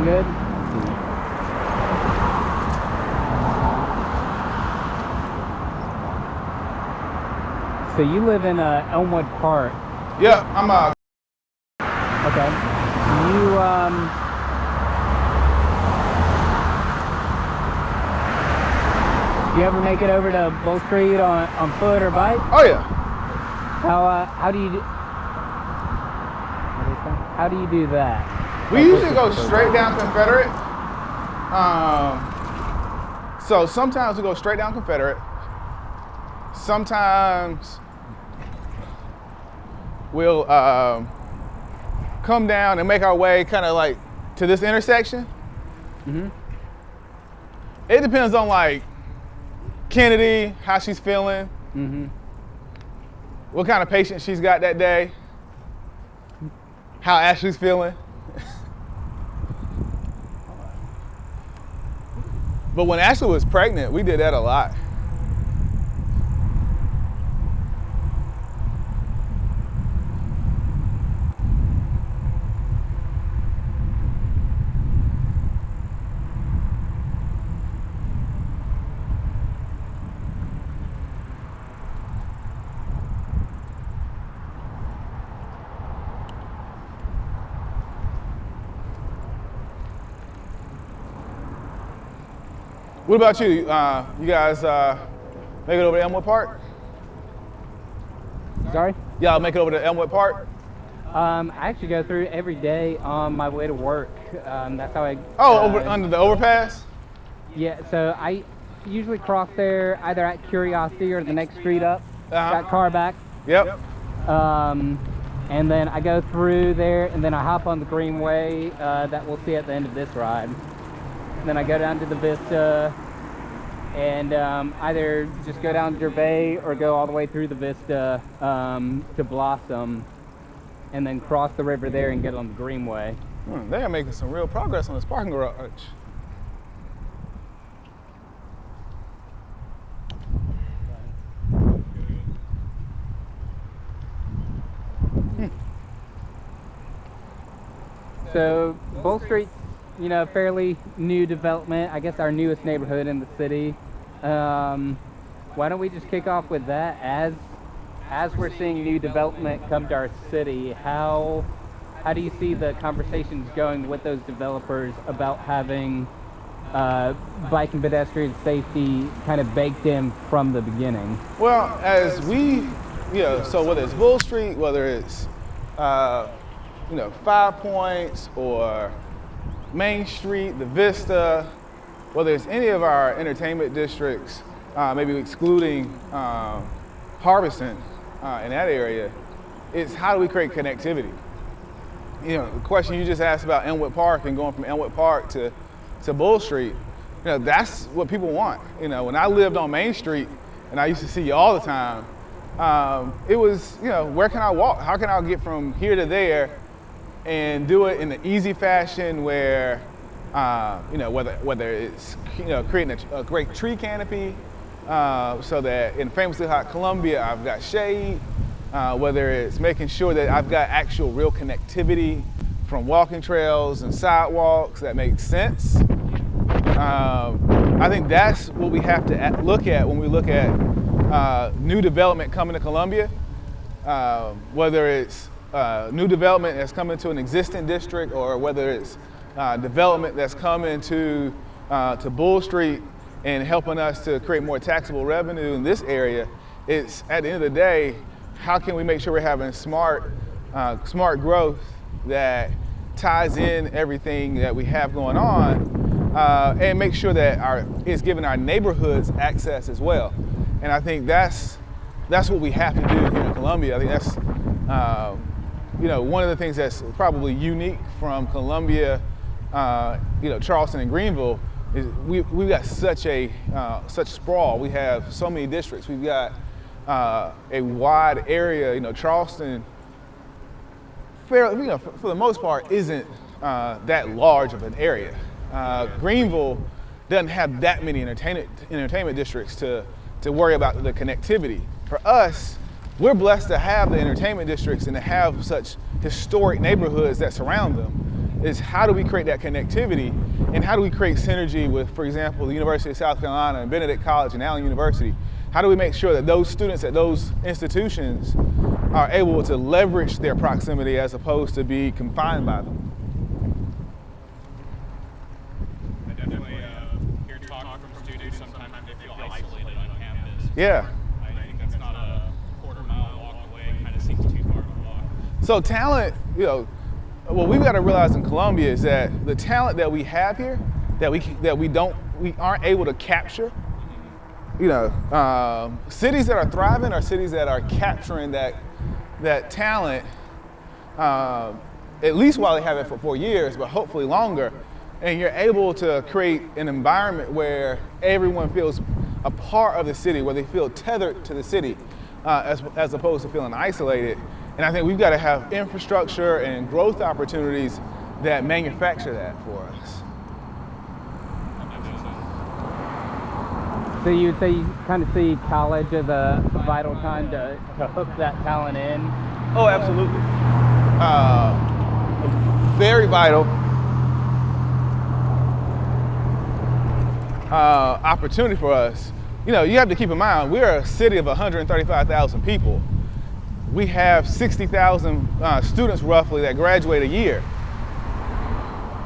good? So you live in Elmwood Park. Yeah, I'm Okay. You ever make it over to Bull Street on foot or bike? Oh yeah. How do you do? How do you do that? We usually go straight down Confederate. So sometimes we go straight down Confederate. Sometimes we'll come down and make our way kind of like to this intersection. Mm-hmm. It depends on like Kennedy, how she's feeling, Mm-hmm. what kind of patient she's got that day, how Ashley's feeling. But when Ashley was pregnant, we did that a lot. What about you? You guys make it over to Elmwood Park? Sorry? Y'all make it over to Elmwood Park? I actually go through every day on my way to work. That's how I. Oh, under the overpass? Yeah. So I usually cross there either at Curiosity or the next street up. Got car back. Yep. And then I go through there, and then I hop on the Greenway that we'll see at the end of this ride. And then I go down to the Vista, and either just go down Gervais or go all the way through the Vista to Blossom, and then cross the river there and get on the Greenway. They are making some real progress on this parking garage. So Bull Street's, fairly new development. I guess our newest neighborhood in the city. Why don't we just kick off with that? As we're seeing new development come to our city, how do you see the conversations going with those developers about having bike and pedestrian safety kind of baked in from the beginning? Well, as we, so whether it's Bull Street, whether it's 5 Points or Main Street, the Vista, whether it's any of our entertainment districts, maybe excluding Harbison in that area, it's how do we create connectivity? The question you just asked about Elmwood Park and going from Elmwood Park to Bull Street, that's what people want. When I lived on Main Street and I used to see you all the time, it was, where can I walk? How can I get from here to there and do it in an easy fashion where, whether it's, creating a great tree canopy so that in famously hot Columbia, I've got shade, whether it's making sure that I've got actual real connectivity from walking trails and sidewalks that make sense. I think that's what we have to look at when we look at new development coming to Columbia, whether it's new development that's coming to an existing district or whether it's development that's coming to Bull Street and helping us to create more taxable revenue in this area. It's at the end of the day, how can we make sure we're having smart growth that ties in everything that we have going on and make sure that it's giving our neighborhoods access as well. And I think that's what we have to do here in Columbia. I think that's one of the things that's probably unique from Columbia, Charleston and Greenville is we've got such sprawl. We have so many districts. We've got a wide area. Charleston, for the most part, isn't that large of an area. Greenville doesn't have that many entertainment districts to worry about the connectivity. For us, we're blessed to have the entertainment districts and to have such historic neighborhoods that surround them. is how do we create that connectivity, and how do we create synergy with, for example, the University of South Carolina and Benedict College and Allen University? How do we make sure that those students at those institutions are able to leverage their proximity as opposed to be confined by them? I definitely hear talk from students sometimes they feel isolated on campus. Yeah. I think that's not a quarter-mile walk away. It kind of seems too far to walk. So talent, what we've got to realize in Columbia is that the talent that we have here, that we aren't able to capture. Cities that are thriving are cities that are capturing that talent, at least while they have it for 4 years, but hopefully longer. And you're able to create an environment where everyone feels a part of the city, where they feel tethered to the city, as opposed to feeling isolated. And I think we've got to have infrastructure and growth opportunities that manufacture that for us. So you would say you kind of see college as a vital time to hook that talent in? Oh, absolutely. Very vital opportunity for us. You have to keep in mind, we're a city of 135,000 people. We have 60,000 students roughly that graduate a year.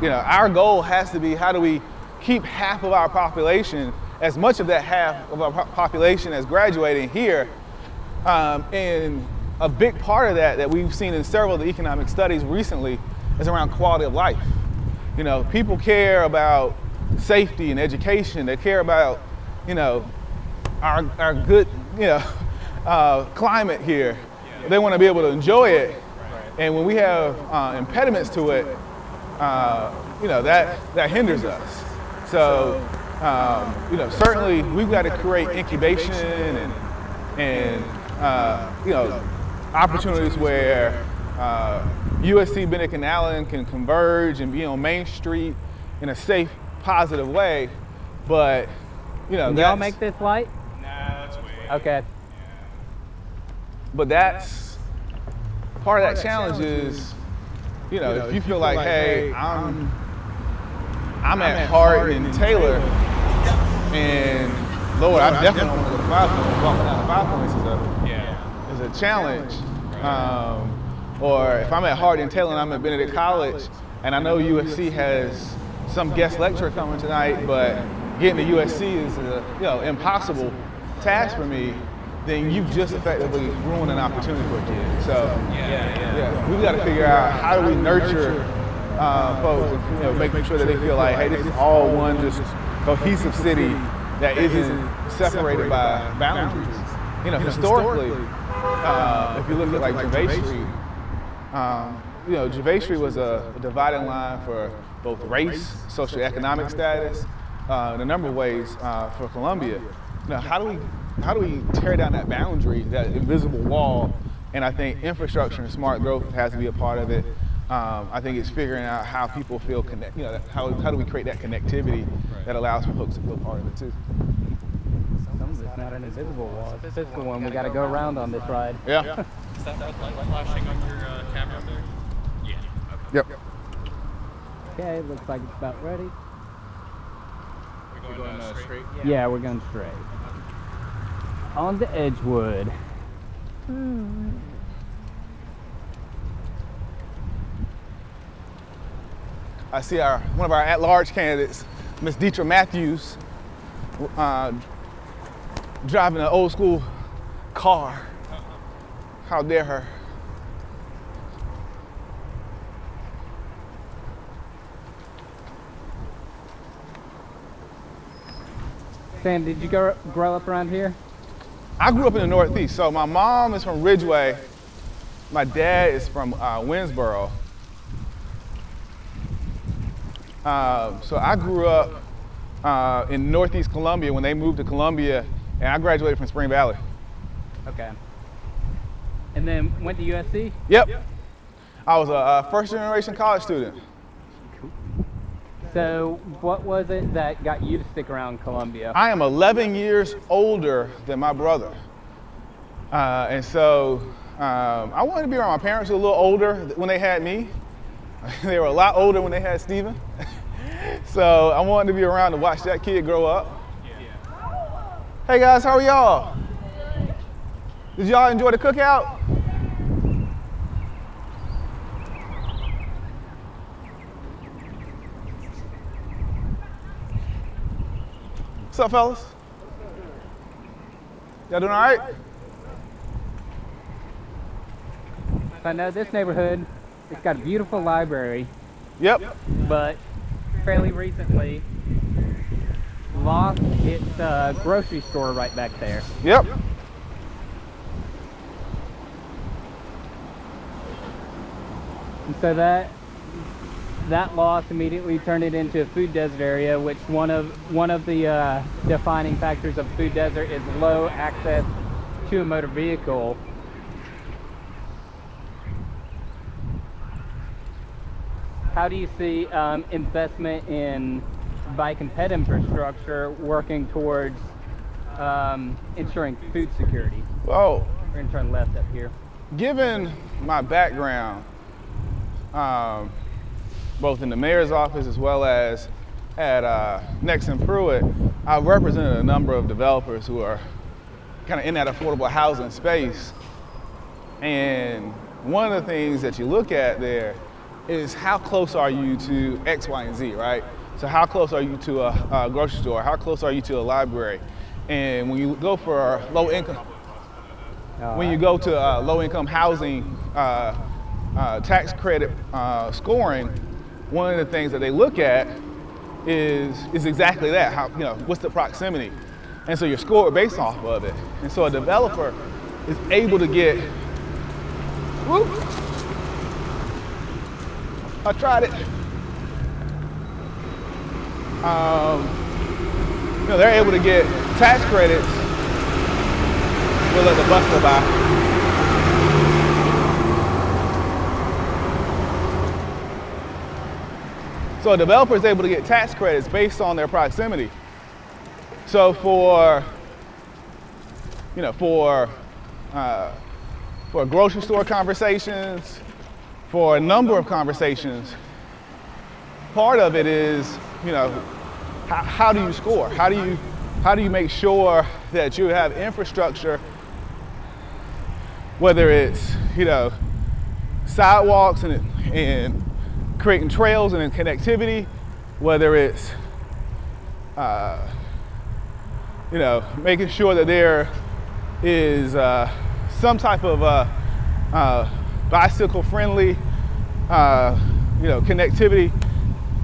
Our goal has to be, how do we keep half of our population, as much of that half of our population as graduating here, and a big part of that we've seen in several of the economic studies recently is around quality of life. People care about safety and education. They care about, our good, climate here. They want to be able to enjoy it, and when we have impediments to it, that hinders us. So. Certainly we've got to create incubation and opportunities where USC, Benedict, and Allen can converge and be on Main Street in a safe, positive way. But can y'all make this light? Nah, that's way. Okay. But that's part of that challenge is, if you feel like, hey, I'm at Hart and Taylor. And Lord, I definitely don't want to go to 5 Points. Walking down 5 Points is a challenge. Or if I'm at Harding Taylor and I'm at Benedict College, and I know USC has some guest lecturer coming tonight, but getting to USC is a impossible task for me, then you've just effectively ruined an opportunity for a kid. So we've got to figure out how do we nurture folks, and, making sure that they feel like, hey, this is all one just cohesive city that isn't separated by boundaries. Historically, if you look at like Gervais Street, Gervais Street was a dividing line for both race, socioeconomic status, in a number of ways for Columbia. How do we tear down that boundary, that invisible wall? And I think infrastructure and smart growth has to be a part of it. I think it's figuring out how people feel how do we create that connectivity that allows for folks to feel part of it too. It's not an invisible wall, it's a physical one. We got to go around on this ride. Yeah. Is that red light flashing on your camera there? Yeah. Okay. Yep. Okay, looks like it's about ready. We're going straight? Yeah, we're going straight. On to Edgewood. I see one of our at-large candidates, Miss Deetra Matthews, driving an old school car. How dare her? Sam, did you grow up around here? I grew up in the Northeast, so my mom is from Ridgeway. My dad is from Winsboro. So I grew up in Northeast Columbia when they moved to Columbia, and I graduated from Spring Valley. Okay. And then went to USC? Yep. I was a first generation college student. So what was it that got you to stick around Columbia? I am 11 years older than my brother. And so I wanted to be around my parents who were a little older when they had me. They were a lot older when they had Steven. So I wanted to be around to watch that kid grow up. Hey guys, how are y'all? Did y'all enjoy the cookout? What's up, fellas? Y'all doing all right? I know this neighborhood, it's got a beautiful library, Yep. but fairly recently lost its grocery store right back there. Yep. And so that loss immediately turned it into a food desert area, which one of the defining factors of food desert is low access to a motor vehicle. How do you see investment in bike and ped infrastructure working towards ensuring food security? Well, We're gonna turn left up here. given my background, both in the mayor's office as well as at Nexon Pruitt, I've represented a number of developers who are kind of in that affordable housing space. And one of the things that you look at there is how close are you to X, Y, and Z, right? So how close are you to a grocery store? How close are you to a library? And when you go for low income, when you go to low-income housing tax credit scoring, one of the things that they look at is exactly that. How, what's the proximity? And so you're scored based off of it. And so a developer is able to get, whoop, I tried it. They're able to get tax credits. We'll let the bus go by. So a developer is able to get tax credits based on their proximity. So for grocery store conversations, for a number of conversations, part of it is, how do you score? How do you make sure that you have infrastructure, whether it's, sidewalks and creating trails and connectivity, whether it's, making sure that there is some type of bicycle-friendly, connectivity,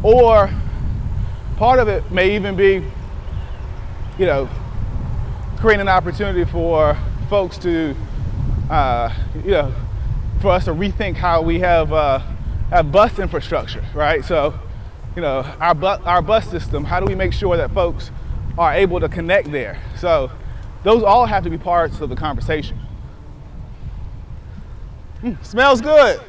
or part of it may even be, creating an opportunity for folks to, for us to rethink how we have bus infrastructure, right? So, our bus system, how do we make sure that folks are able to connect there? So those all have to be parts of the conversation. Smells good.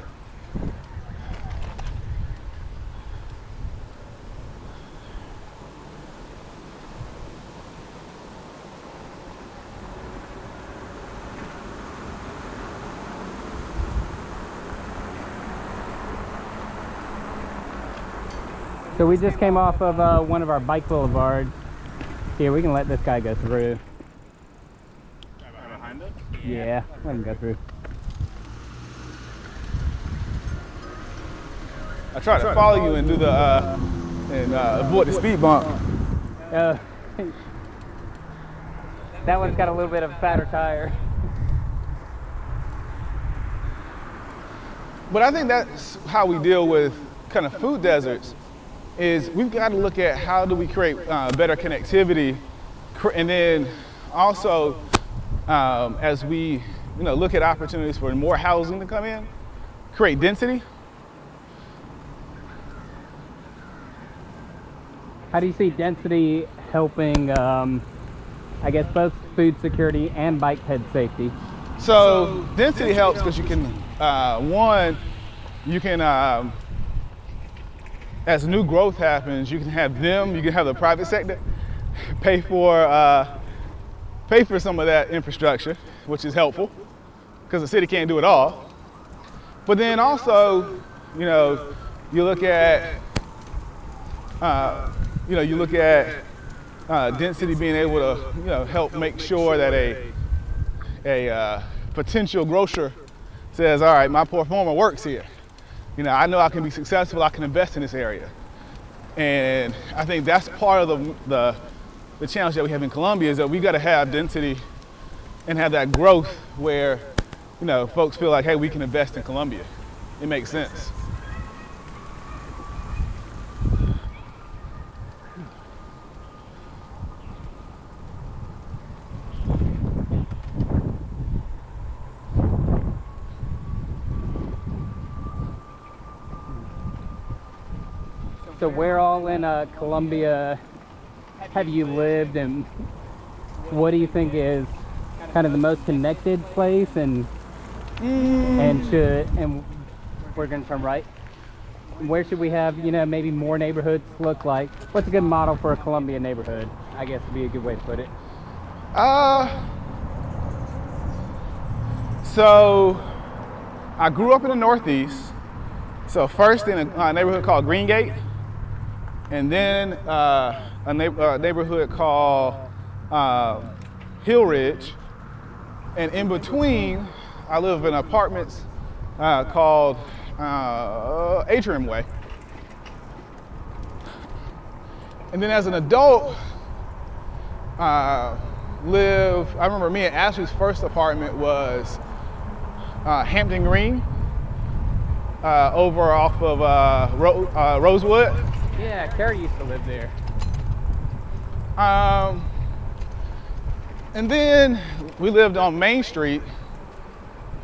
So we just came off of one of our bike boulevards. Here, we can let this guy go through. Behind it? Yeah, let him go through. I tried to follow you and do the avoid the speed bump. That one's got a little bit of a fatter tire. But I think that's how we deal with kind of food deserts, is we've got to look at how do we create better connectivity, and then also as we look at opportunities for more housing to come in, create density. How do you see density helping, I guess, both food security and bike ped safety? So density helps because you can, as new growth happens, you can have the private sector pay for some of that infrastructure, which is helpful because the city can't do it all. But then also, You look at, you look at density being able to, help make sure that a potential grocer says, all right, my performer works here. I know I can be successful, I can invest in this area. And I think that's part of the challenge that we have in Columbia, is that we got to have density and have that growth where, folks feel like, hey, we can invest in Columbia. It makes sense. So where all in Columbia have you lived, and what do you think is kind of the most connected place, and we're gonna turn right? Where should we have, maybe more neighborhoods look like? What's a good model for a Columbia neighborhood? I guess would be a good way to put it. So I grew up in the Northeast. So first in a neighborhood called Greengate, and then a neighborhood called Hill Ridge, and in between, I live in apartments called Atrium Way. And then as an adult, I remember me and Ashley's first apartment was Hampton Green, over off of Rosewood. Yeah, Carrie used to live there. And then we lived on Main Street.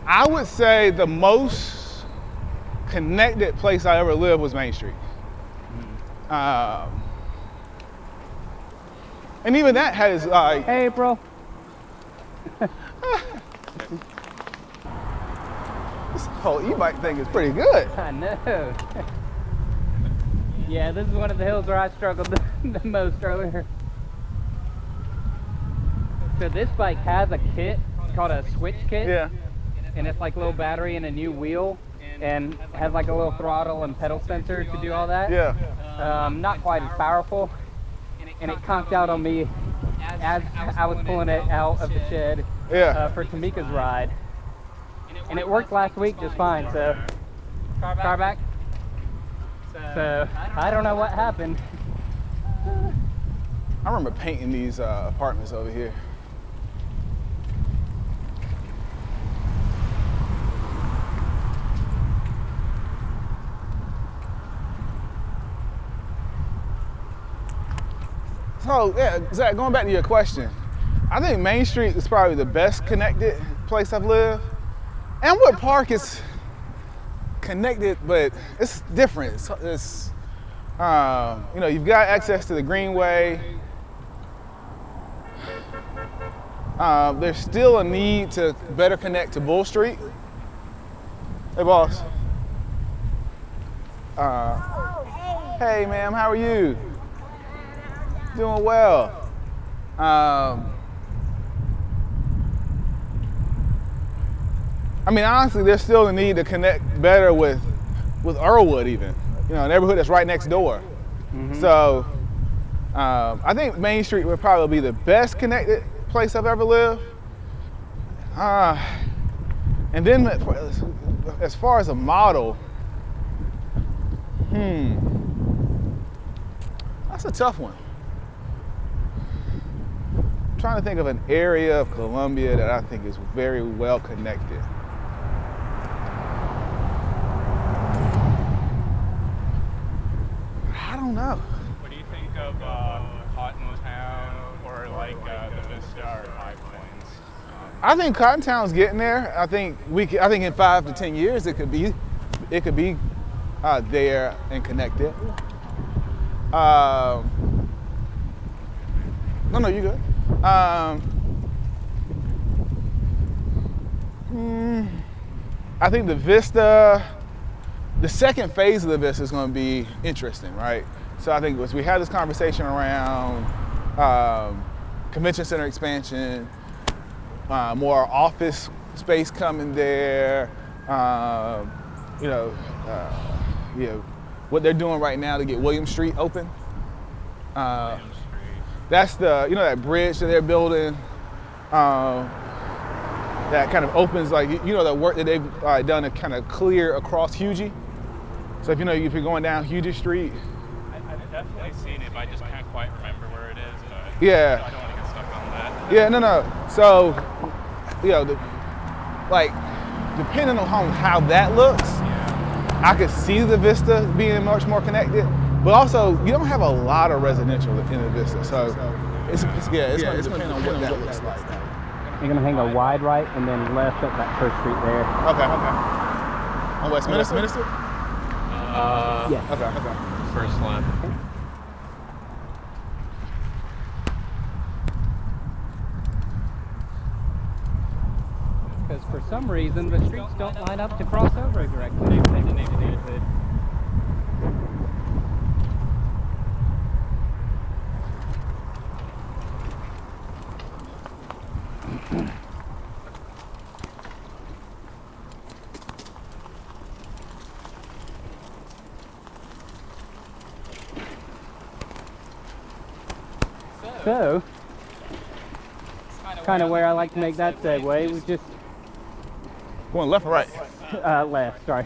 I would say the most connected place I ever lived was Main Street. And even that has like... Hey, April. This whole e-bike thing is pretty good. I know. Yeah, this is one of the hills where I struggled the most earlier. So this bike has a kit called a switch kit. Yeah. And it's like a little battery and a new wheel, and has like a little throttle and pedal sensor to do all that. Yeah. Not quite as powerful. And it conked out on me as I was pulling it out of the shed for Tamika's ride. And it worked last week just fine, so car back. So I don't know what happened. I remember painting these apartments over here. So yeah, Zach, going back to your question, I think Main Street is probably the best connected place I've lived. Elmwood Park is connected, but it's different. It's you've got access to the Greenway. There's still a need to better connect to Bull Street. Hey, boss. Hey, ma'am, how are you? Doing well. I mean, honestly, there's still a need to connect better with Earlwood even, a neighborhood that's right next door. Mm-hmm. So I think Main Street would probably be the best connected place I've ever lived. And then as far as a model, that's a tough one. I'm trying to think of an area of Columbia that I think is very well connected. I don't know. What do you think of Cottontown or like the Vista or Five Points? I think Cottontown's getting there. I think in 5 to 10 years it could be there and connected. No, you good. I think the Vista, the second phase of the Vista is going to be interesting, right? So I think as we had this conversation around convention center expansion, more office space coming there, what they're doing right now to get William Street open. William Street. That's the, you know, that bridge that they're building, that kind of opens, like, you know, the work that they've done to kind of clear across Hugie. So if you know, if you're going down Hugie Street. I've definitely seen it, but I just can't quite remember where it is. But Yeah. I don't want to get stuck on that. Yeah, no. So, you know, like, depending on how that looks, I could see the vista being much more connected. But also, you don't have a lot of residential in the vista, so it's going to depend on what that looks like. You're gonna hang a wide right and then left up that first street there. Okay. On Westminster? Yes. Okay. First left. Because for some reason the streets don't line up to cross over directly. So, kind of where I like to make that segue. We just Going left or right? left. Sorry.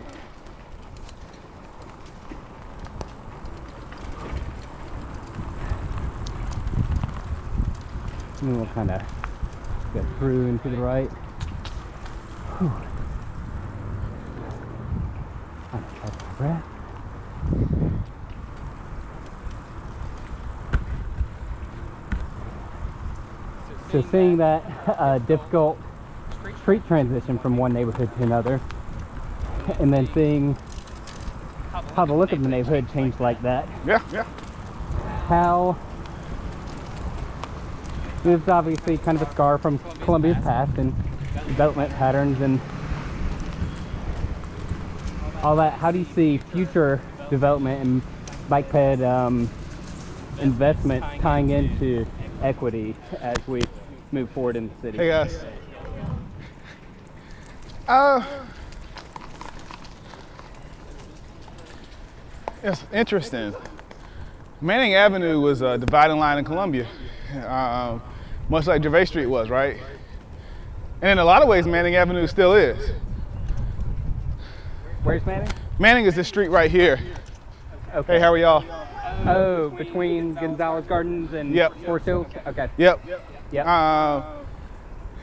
And then we'll kind of go through and to the right. Whew. Kind of catch my breath. So seeing that difficult street transition from one neighborhood to another, and then seeing how the look of the neighborhood changed like that, Yeah. how this is obviously kind of a scar from Columbia's past and development patterns and all that. How do you see future development and bike ped investment tying into equity as we move forward in the city? Hey guys. It's interesting. Manning Avenue was a dividing line in Columbia, much like Gervais Street was, right? And in a lot of ways, Manning Avenue still is. Where's Manning? Manning is this street right here. Okay. Hey, how are y'all? Oh, between Gonzalez Gardens and Yep. Forest Hills? Okay. Yep. Yep.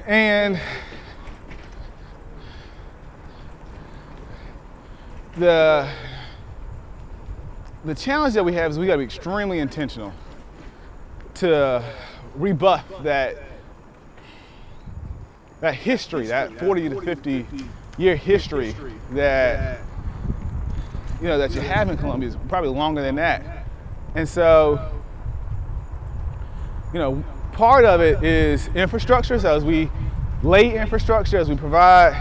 And the challenge that we have is we got to be extremely intentional to rebuff that history, that 40 to 50 year history that you know that you have in Columbia is probably longer than that. And so, you know, part of it is infrastructure. So as we lay infrastructure, as we provide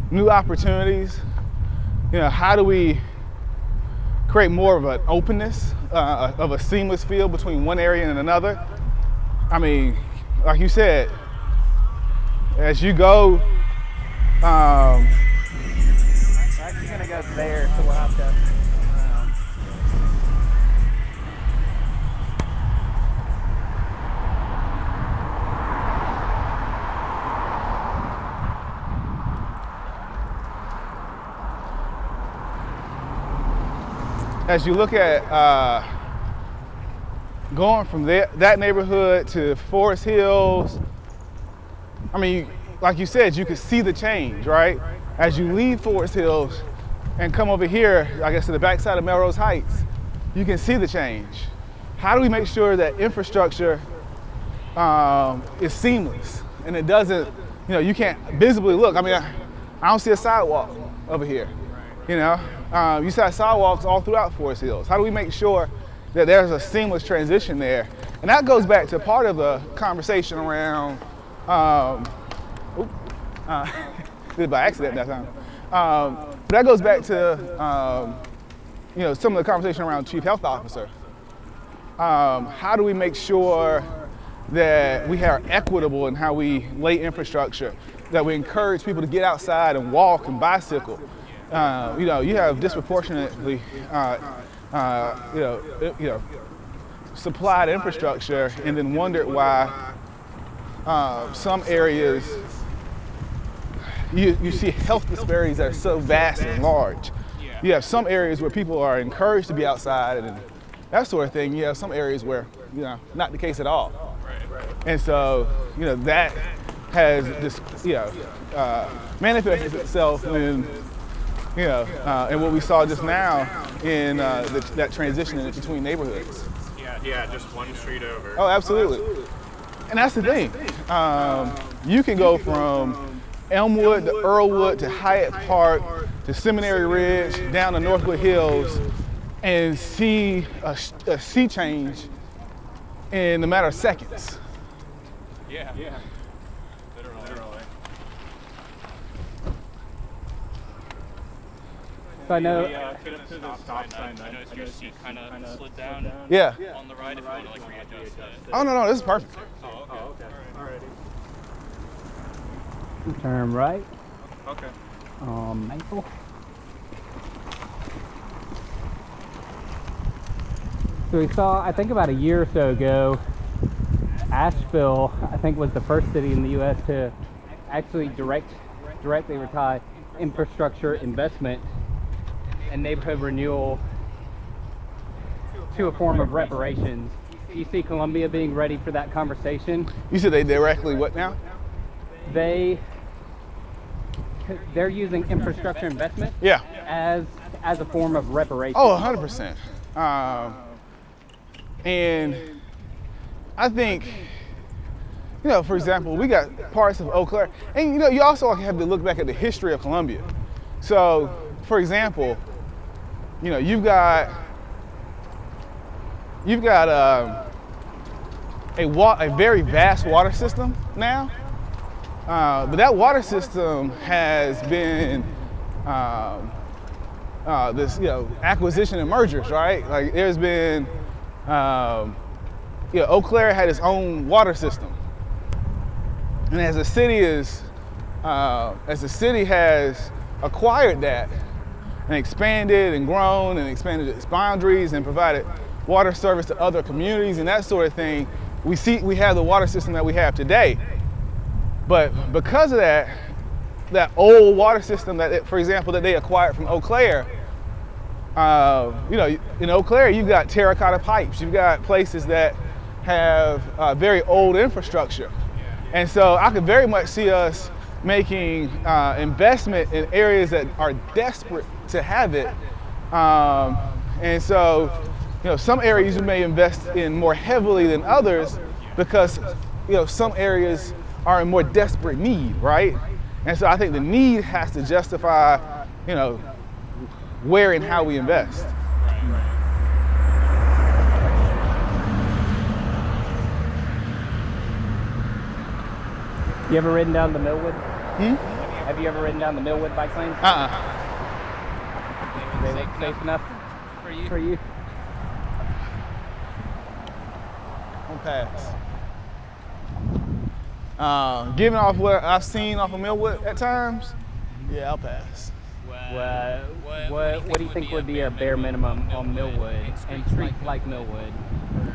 new opportunities, you know, how do we create more of an openness, of a seamless feel between one area and another? I mean, like you said, as you go, We're actually going to go there, so we'll have to. as you look at going from that neighborhood to Forest Hills, I mean, like you said, you could see the change, right? As you leave Forest Hills and come over here, I guess to the backside of Melrose Heights, you can see the change. How do we make sure that infrastructure is seamless and it doesn't, you know, you can't visibly look. I mean, I don't see a sidewalk over here, you know? You see sidewalks all throughout Forest Hills. How do we make sure that there's a seamless transition there? And that goes back to part of the conversation around, did it by accident that time. But that goes back to, you know, some of the conversation around Chief Health Officer. How do we make sure that we are equitable in how we lay infrastructure, that we encourage people to get outside and walk and bicycle, you have disproportionately, supplied infrastructure, and then wondered why some areas you see health disparities that are so vast and large. You have some areas where people are encouraged to be outside and that sort of thing. You have some areas where, not the case at all. And so, that has this, manifested itself in, and what we saw just now in that transition between neighborhoods. Yeah, just one street over. Oh, absolutely. And that's the thing. You can go from Elmwood to Earlwood to Hyatt Park to Seminary Ridge down to Northwood Hills and see a sea change in a matter of seconds. Yeah. Literally. So I know. Get up to the stop sign. I noticed your seat kind of slid down. Yeah. On the right, if you want to readjust it. Oh, no, this is perfect. Oh, okay. Alrighty. Turn right. Okay. Maple. So we saw, I think about a year or so ago, Asheville, I think, was the first city in the U.S. to actually directly tie infrastructure investment and neighborhood renewal to a form of reparations. Do you see Columbia being ready for that conversation? You said they directly what now? They're using infrastructure investment as a form of reparation. Oh, 100%. And I think, for example, we got parts of Eau Claire, and you also have to look back at the history of Columbia. So, for example, you've got a very vast water system now, but that water system has been this acquisition and mergers, right? Like there's been Eau Claire had its own water system, and as the city has acquired that and expanded and grown and expanded its boundaries and provided water service to other communities and that sort of thing, we have the water system that we have today. But because of that old water system for example, that they acquired from Eau Claire, in Eau Claire, you've got terracotta pipes. You've got places that have very old infrastructure. And so I could very much see us making investment in areas that are desperate to have it. And so, some areas you may invest in more heavily than others because, some areas are in more desperate need, right? And so I think the need has to justify, where and how we invest. You ever ridden down the Millwood? Have you ever ridden down the Millwood bike lane? They look safe enough for you? I'll pass. Given off what I've seen off of Millwood at times, yeah, I'll pass. What do you think would be a bare minimum on Millwood and streets like Millwood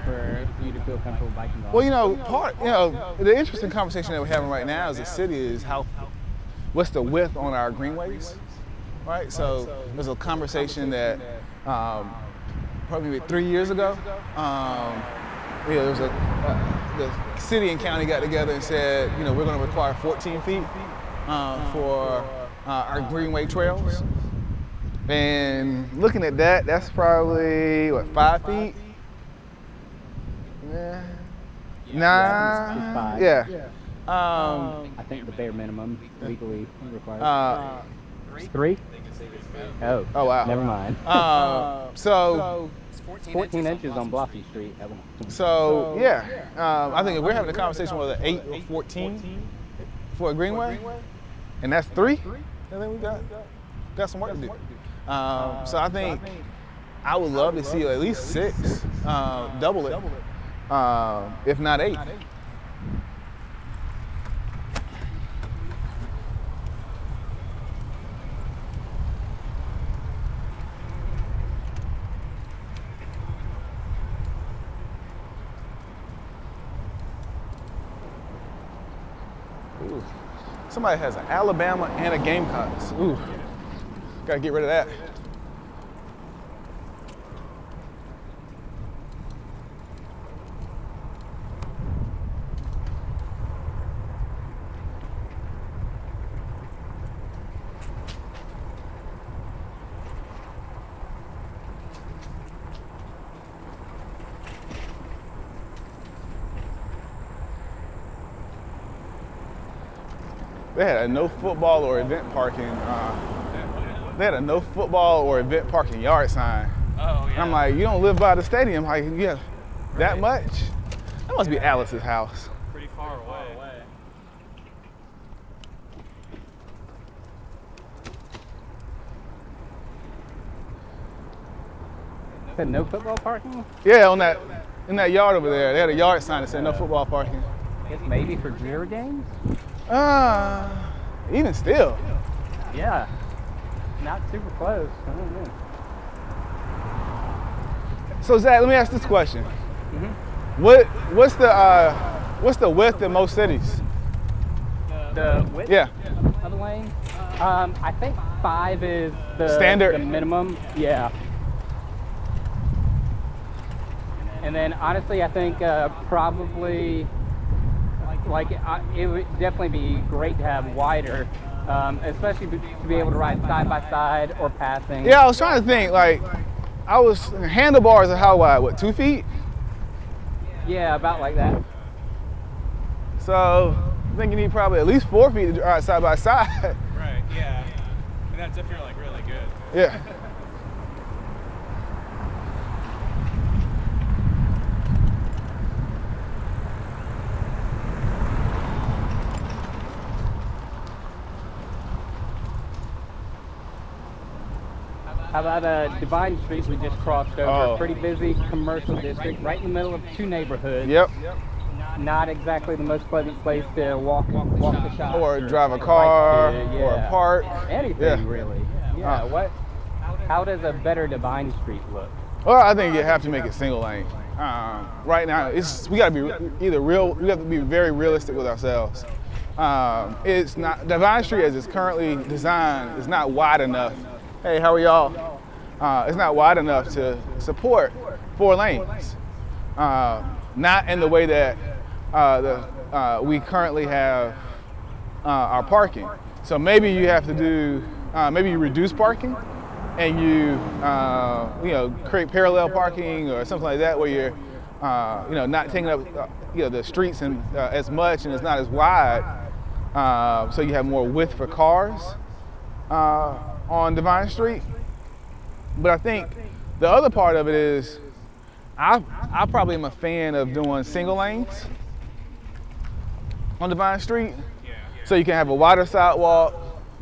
for you to feel comfortable biking on? Well, the interesting conversation that we're having right now as a city is what's the width on our greenways, right? So there's a conversation that probably 3 years ago, there was the city and county got together and said, we're going to require 14 feet for our greenway trails. And looking at that, that's probably, 5 feet? Yeah. Nah. It's 5. Yeah. I think the bare minimum legally required. 3? Oh. Oh, wow. Never mind. So 14 inches on Blossy Street. So yeah, I think if we're having a conversation whether 8 or 14 for a greenway, and that's 3, I think we got some work to do. So I think I would love to see at least 6, double it, if not 8. Somebody has an Alabama and a Gamecocks. Ooh, gotta get rid of that. They had a no football or event parking. They had a no football or event parking yard sign. Oh, yeah. And I'm like, you don't live by the stadium. Like, yeah, that much? That must be Alice's house. Pretty far away. Said no football parking? Yeah, in that yard over there, they had a yard sign that said no football parking. I guess maybe for Dreer games? Even still. Yeah. Not super close. I don't know. So Zach, let me ask this question. Mm-hmm. What's the width in most cities? The width Yeah. of the lane? I think 5 is the Standard? the minimum. Yeah. And then honestly, I think probably it would definitely be great to have wider, especially to be able to ride side by side or passing. Yeah, I was trying to think. Like, handlebars are how wide? What, 2 feet? Yeah, about like that. So I think you need probably at least 4 feet to ride side by side. Right, yeah. And that's if you're like really good. Yeah. How about Divine Street we just crossed over? Oh. Pretty busy commercial district, right in the middle of 2 neighborhoods. Yep. Not exactly the most pleasant place to walk the shop. Or drive a car, or park. Anything really. Yeah. How does a better Divine Street look? Well, I think you have to make it single lane. Right now, we got to be we have to be very realistic with ourselves. It's not Divine Street as it's currently designed is not wide enough. Hey, how are y'all? It's not wide enough to support 4 lanes. Not in the way that we currently have our parking. So maybe you have to do, maybe you reduce parking and you create parallel parking or something like that where you're not taking up the streets and as much and it's not as wide. So you have more width for cars on Divine Street. But I think the other part of it is I probably am a fan of doing single lanes on Divine Street. Yeah. So you can have a wider sidewalk,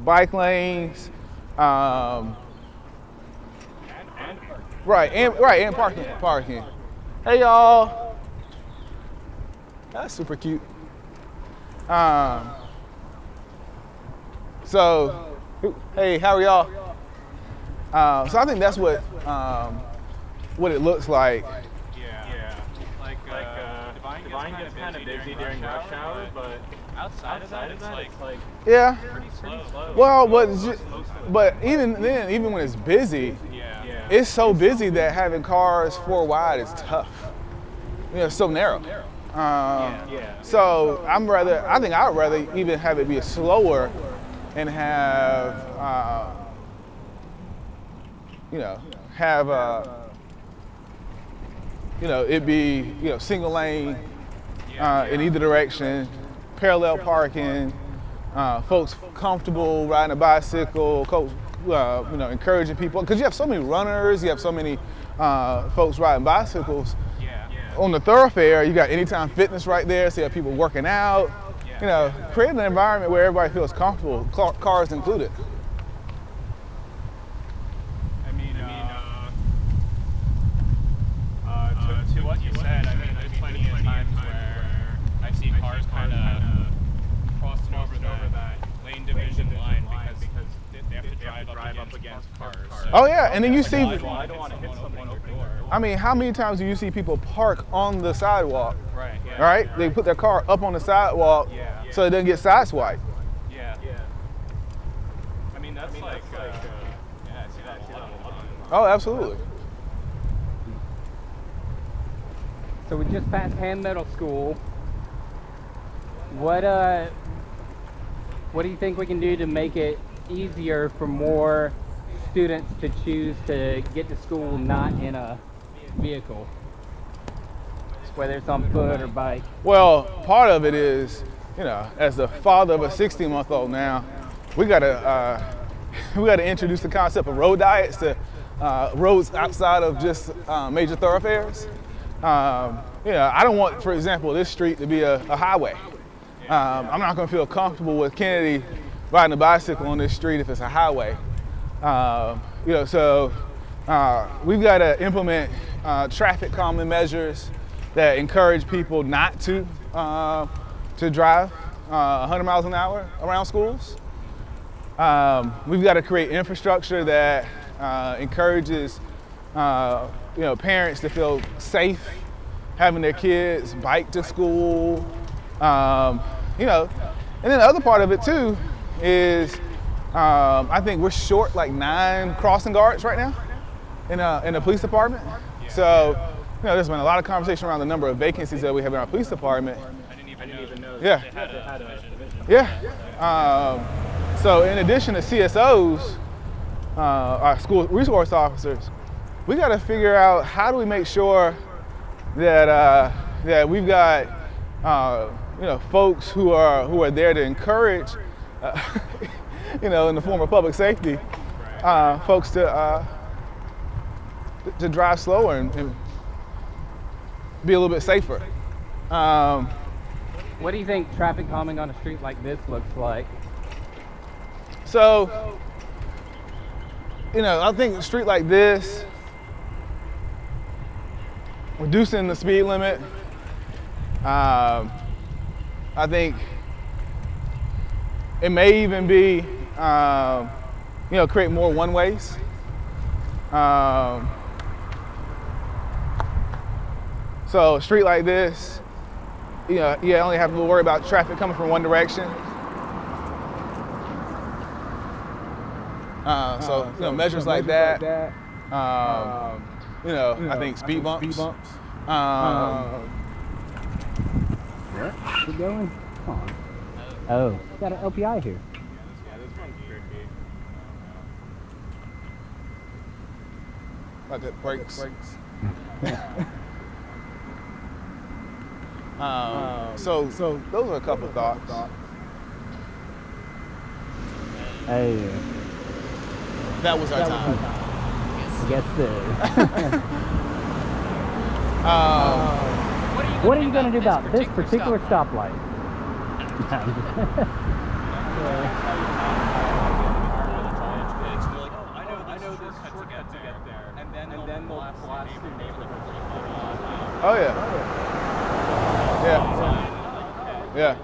bike lanes, and parking. Hey y'all. That's super cute. So, hey, how are y'all? So I think that's what it looks like. Yeah. Like Divine gets kind of busy during rush hour, but outside of that, it's like Yeah. pretty slow. Well, but even then, even when it's busy, Yeah. it's so busy that having cars 4 wide is tough. It's so narrow. So I think I'd rather even have it be slower and have it be single lane in either direction, parallel parking, folks comfortable riding a bicycle, folks encouraging people because you have so many runners, you have so many folks riding bicycles. On the thoroughfare, you got Anytime Fitness right there, so you have people working out. Create an environment where everybody feels comfortable, cars included. To what you said, I mean, there's plenty of times where I see cars kind of crossing over that lane division line because they have to drive up against cars. So Oh yeah, and then you see, I don't want to hit someone over the door. I mean, how many times do you see people park on the sidewalk? Right. Yeah. Right? They put their car up on the sidewalk so it doesn't get sideswiped. Yeah. yeah, I see that a lot. Oh, absolutely. So we just passed Hand Middle School. What do you think we can do to make it easier for more students to choose to get to school not in a vehicle, whether it's on foot or bike? Well, part of it is, you know, as the father of a 16-month-old now, we gotta introduce the concept of road diets to roads outside of just major thoroughfares. You know, I don't want, for example, this street to be a highway. I'm not going to feel comfortable with Kennedy riding a bicycle on this street if it's a highway. You know, so we've got to implement traffic calming measures that encourage people not to drive 100 miles an hour around schools. We've got to create infrastructure that encourages you know, parents to feel safe having their kids bike to school. You know, and then the other part of it too is I think we're short like 9 crossing guards right now in the police department. So, you know, there's been a lot of conversation around the number of vacancies that we have in our police department. I didn't even know Yeah. they had a division. Yeah. So in addition to CSOs, our school resource officers, we got to figure out how do we make sure that that we've got you know, folks who are there to encourage, you know, in the form of public safety, folks to drive slower and be a little bit safer. What do you think traffic calming on a street like this looks like? So, you know, I think a street like this, reducing the speed limit, I think it may even be, you know, create more one-ways. So a street like this, you know, you only have to worry about traffic coming from one direction. So you know, measures like that. You know, I think speed bumps. What? Keep going? Come on. Oh, got an LPI here. Yeah, this one's tricky. Like the brakes. So those are a couple of thoughts. Hey, That was our time. I guess so. What are you going to do about this particular stoplight? It's like, oh, I know this shortcut to get there. And then they'll blast your neighbor for 45 miles an hour. Oh yeah. Yeah. Yeah.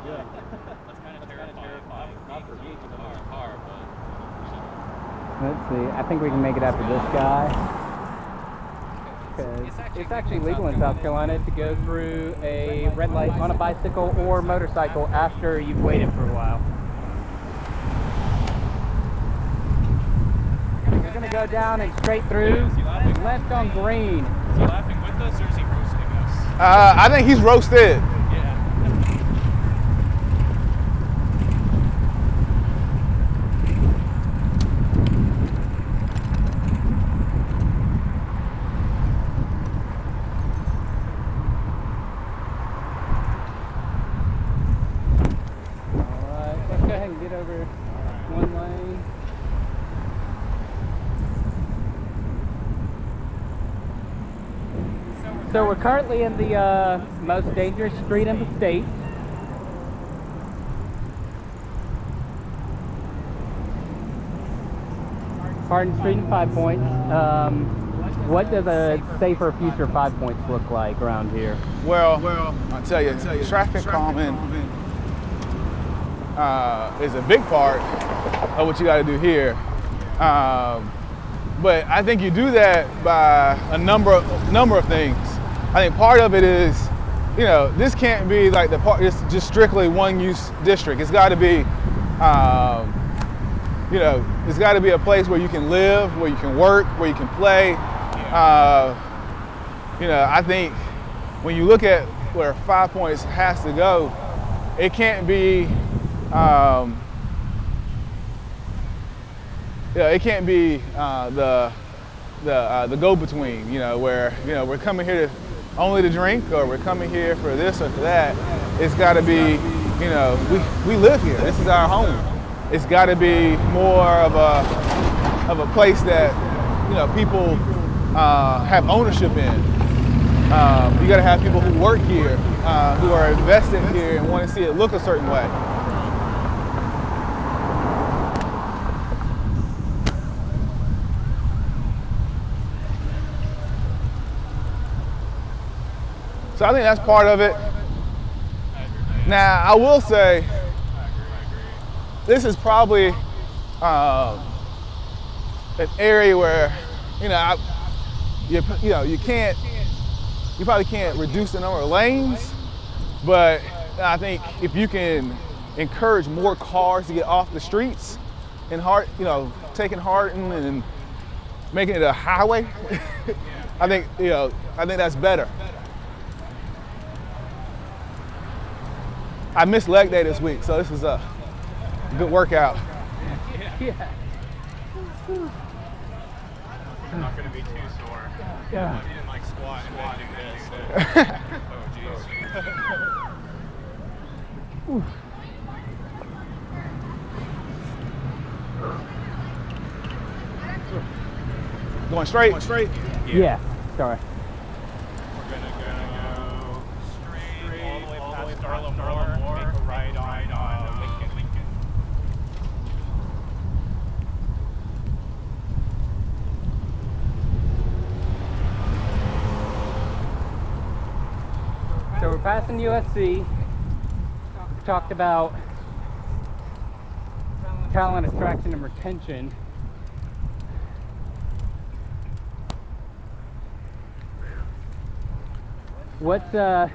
That's kind of terrifying. Not for me to come in your car, but Let's see. I think we can make it after this guy. It's actually legal in South Carolina to go through a red light on a bicycle or motorcycle after you've waited for a while. We're going to go down and straight through, left on green. is he laughing with us or is he roasting us? I think he's roasted. Yeah. Alright, let's go ahead and get over one lane. So we're currently in the most dangerous street in the state. Hardin Street and 5 Points. What does a safer future 5 Points look like around here? Well, I'll tell you, traffic calming is a big part of what you got to do here. But I think you do that by a number of things. I think part of it is, you know, this can't be like it's just strictly one use district. It's got to be, you know, it's got to be a place where you can live, where you can work, where you can play. You know, I think when you look at where 5 Points has to go, it can't be, it can't be the go-between. You know, where we're coming here only to drink, or we're coming here for this or for that. It's got to be, you know, we live here. This is our home. It's got to be more of a place that, you know, people have ownership in. You got to have people who work here, who are invested here and want to see it look a certain way. So I think that's part of it. Now, I will say, this is probably an area where, you probably can't reduce the number of lanes, but I think if you can encourage more cars to get off the streets and taking Hardin and making it a highway, I think that's better. I missed leg day this week, so this is a good workout. Yeah. I'm not going to be too sore. Yeah. I didn't like squat and then do this. So. Oh, geez. Going straight? Yeah. Sorry. We're going to go straight all the way past Darla Moore, make a right on Lincoln. So we're passing USC. Talked about talent attraction and retention. What are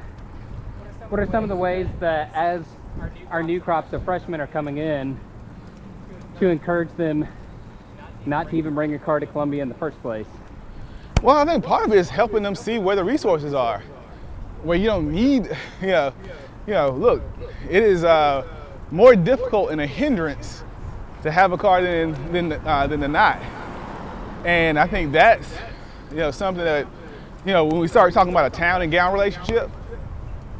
some of the ways that, as our new crops of freshmen are coming in, to encourage them not to even bring a car to Columbia in the first place? Well, I think part of it is helping them see where the resources are, where you don't need, look, it is more difficult and a hindrance to have a car than to not. And I think that's, something that, when we start talking about a town and gown relationship,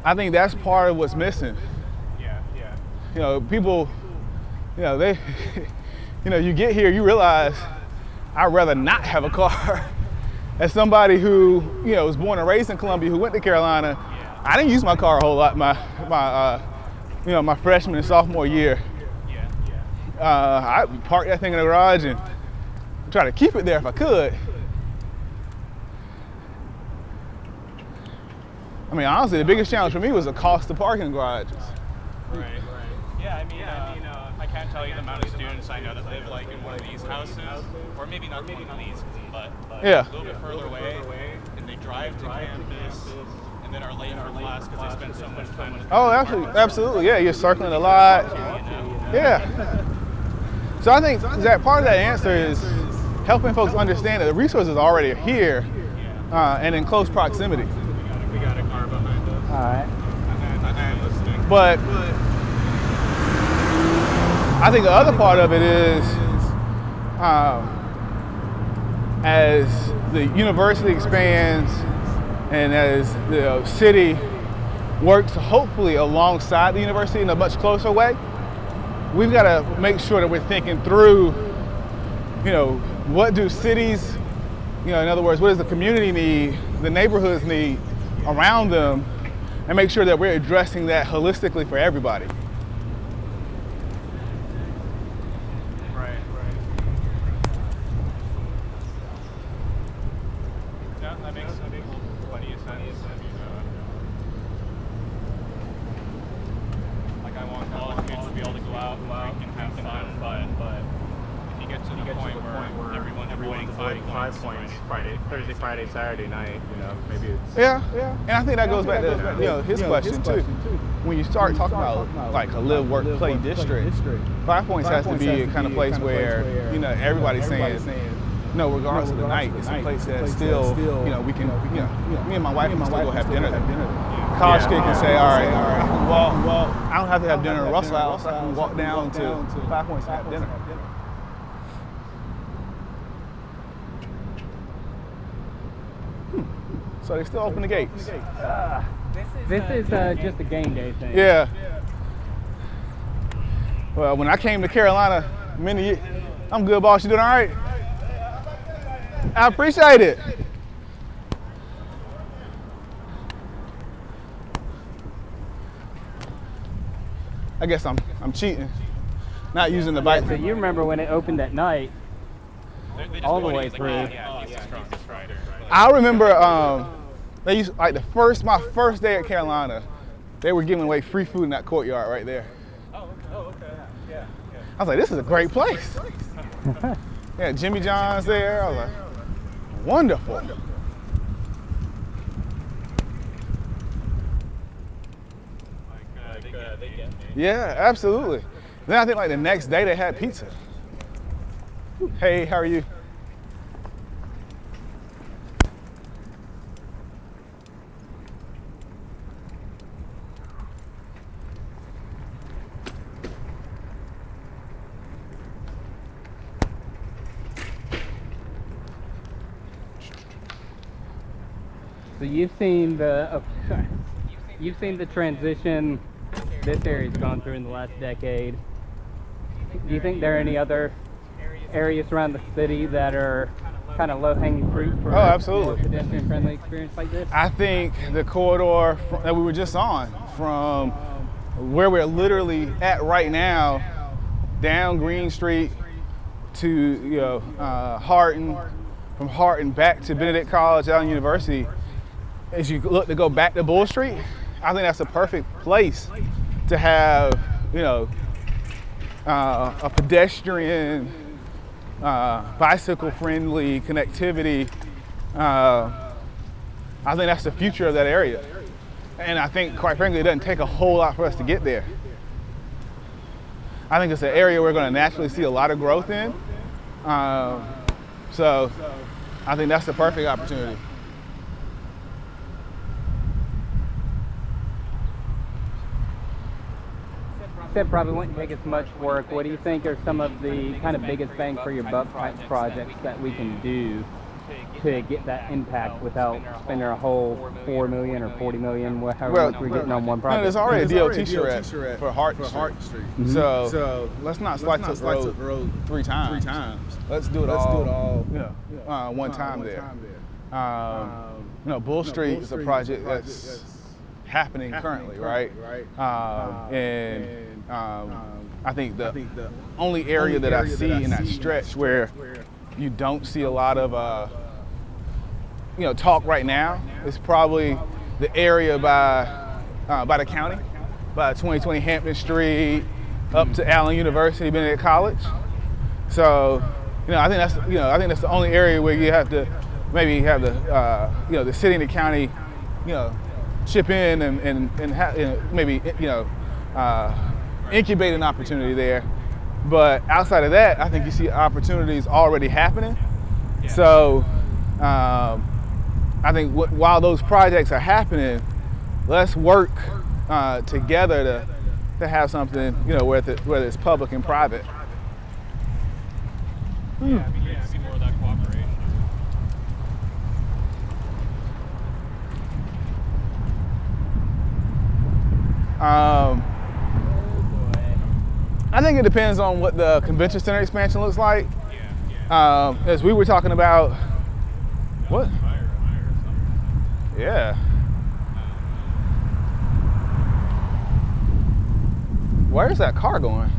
I think that's part of what's missing. Yeah. People, they, you get here, you realize I'd rather not have a car. As somebody who, was born and raised in Columbia, who went to Carolina, I didn't use my car a whole lot my freshman and sophomore year. I parked that thing in the garage and try to keep it there if I could. I mean, honestly, the biggest challenge for me was the cost of parking in garages. Right. Yeah, I mean, I can't tell you the amount of students I know that live like in one of these houses, or maybe not one of these, but yeah, a little bit further away, and they drive to campus, and then are late for class because they spend so much time with Oh, absolutely, yeah, you're circling a lot. Yeah. So I think that part of that answer is helping folks understand that the resources are already here and in close proximity. We got a car behind us. All right. And then listening. But I think the other part of it is as the university expands and as the city works hopefully alongside the university in a much closer way, we've got to make sure that we're thinking through, what do cities, in other words, what does the community need, the neighborhoods need around them, and make sure that we're addressing that holistically for everybody. Right. Yeah, that makes plenty of sense. Like I want college kids to be able to go out and have fun, but if you get to the point where everyone's avoiding 5 points, right? Thursday, Friday, Saturday night, maybe it's... Yeah. And I think that goes back to, his question too. When you start talking about like a live, work, play district, 5 Points has to be a kind of place where, everybody's saying, regardless of the night, it's a place that still, we can, me and my wife can still go have dinner there. College kid can say, all right, I can walk, I don't have to have dinner in Russell House, I can walk down to 5 Points and have dinner. So they still open the gates. This is just a game day thing. Yeah. Well, when I came to Carolina, I'm good, boss. You doing all right? I appreciate it. I guess I'm cheating, not using the bike. So you remember when it opened at night, all the way through. I remember they used my first day at Carolina, they were giving away free food in that courtyard right there. Oh, okay. Yeah. I was like, this is a great place. Yeah, Jimmy John's there. I was like, wonderful. Yeah, absolutely. Then I think like the next day they had pizza. Hey, how are you? So you've seen the transition this area's gone through in the last decade. Do you think there are any other areas around the city that are kind of low-hanging fruit for absolutely. a pedestrian-friendly experience like this? I think the corridor that we were just on, from where we're literally at right now, down Green Street to Hardin, from Hardin back to Benedict College, Allen University. As you look to go back to Bull Street, I think that's a perfect place to have, a pedestrian, bicycle-friendly connectivity. I think that's the future of that area. And I think, quite frankly, it doesn't take a whole lot for us to get there. I think it's an area we're going to naturally see a lot of growth in. So I think that's the perfect opportunity. Said probably wouldn't take as much work. What do you think are some of the kind of biggest bang for your buck type projects that we can do to get that impact without spending a whole $4 million or $40 million, however much we're getting on one project? There's already a DOT charrette for Hart Street. Mm-hmm. So let's not slice up the road three times. Let's do it all one time there. Bull Street is a project that's happening currently, right? I think the only area that I see in that stretch where you don't see a lot of talk right now is probably the area by the county, by 2020 Hampton Street up to Allen University, Benedict College. So I think that's the only area where you have to maybe have the city and the county chip in and maybe incubate an opportunity there. But outside of that, I think you see opportunities already happening. Yeah. So I think while those projects are happening, let's work together to have something, whether it's public and private. Yeah, it'd be great to see more of that cooperation. I think it depends on what the convention center expansion looks like. As we were talking about, what? Yeah. Where's that car going?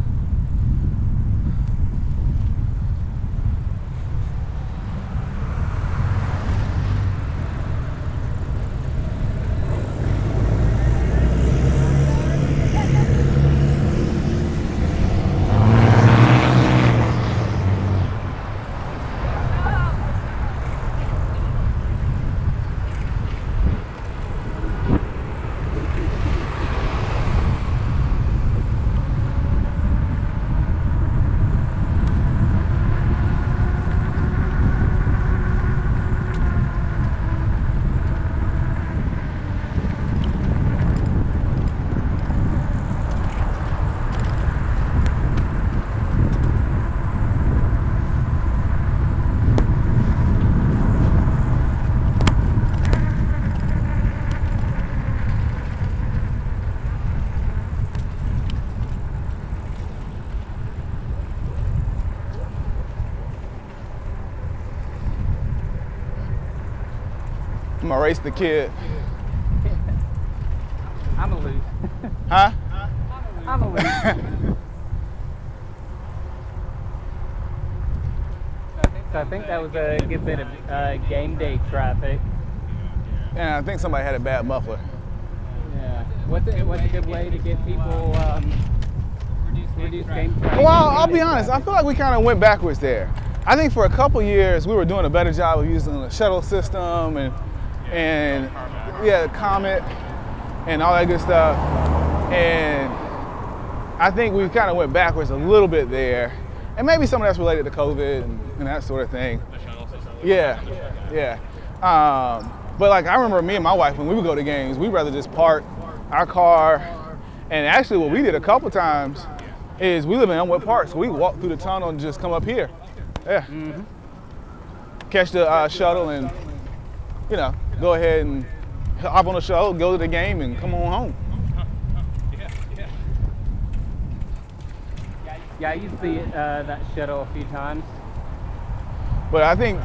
I'm gonna race the kid. I'm a lose. Huh? I'm a lose. So I think that was a good bit of game day traffic. And I think somebody had a bad muffler. Yeah. What's a good way to get people reduce game traffic? Well, I'll be honest, I feel like we kind of went backwards there. I think for a couple years we were doing a better job of using the shuttle system and yeah, Comet and all that good stuff. And I think we kind of went backwards a little bit there. And maybe some of that's related to COVID and that sort of thing. The shuttle system. Yeah. But like I remember me and my wife, when we would go to games, we'd rather just park our car. And actually what we did a couple times is we live in Elmwood Park, so we walk through the tunnel and just come up here. Yeah. Mm-hmm. Catch the shuttle and, you know, go ahead and hop on the shuttle, go to the game and come on home. Yeah, I used that shuttle a few times. But I think,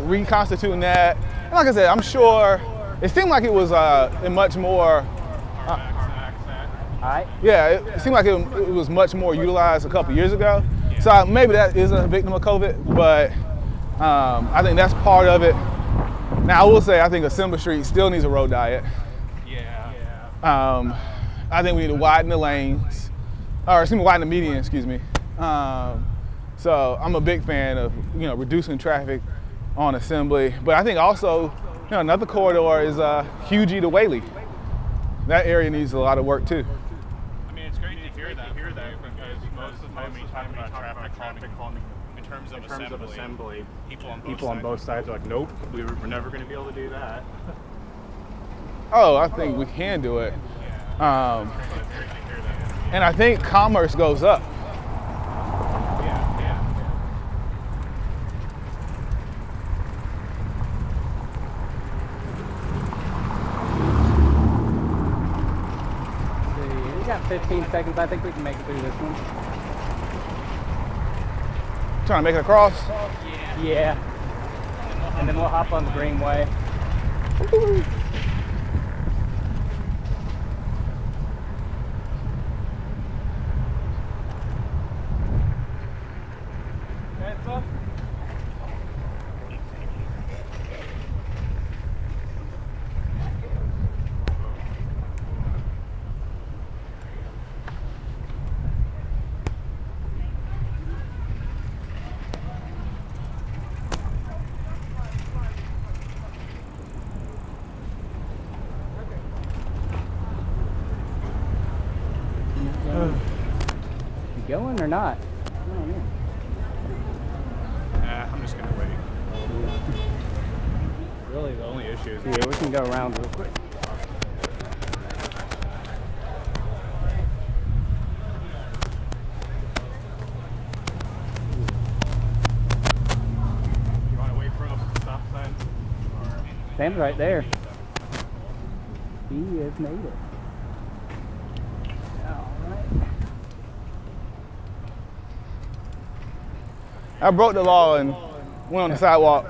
reconstituting that, and like I said, I'm sure, it seemed like it was a much more, yeah, it seemed like it was much more utilized a couple years ago. So maybe that is a victim of COVID, but I think that's part of it. Now I will say, I think Assembly Street still needs a road diet. Yeah. I think we need to widen the lanes, or widen the median, excuse me. So I'm a big fan of, reducing traffic on Assembly, but I think also, another corridor is Hughie to Whaley. That area needs a lot of work too. I mean, it's great to hear that because most of the time we talk about traffic calming in terms of assembly, people on both sides are like, nope, we're never going to be able to do that. Oh, I think we can do it. And I think commerce goes up. We got 15 seconds. I think we can make it through this one. Trying to make it across? Yeah. And then we'll hop on the Greenway. You going or not? I'm just going to wait. Really, the only issue is... Yeah, we can go around real quick. You want to wait for us to stop signs? Sam's right there. He has made it. I broke the law and went on the sidewalk.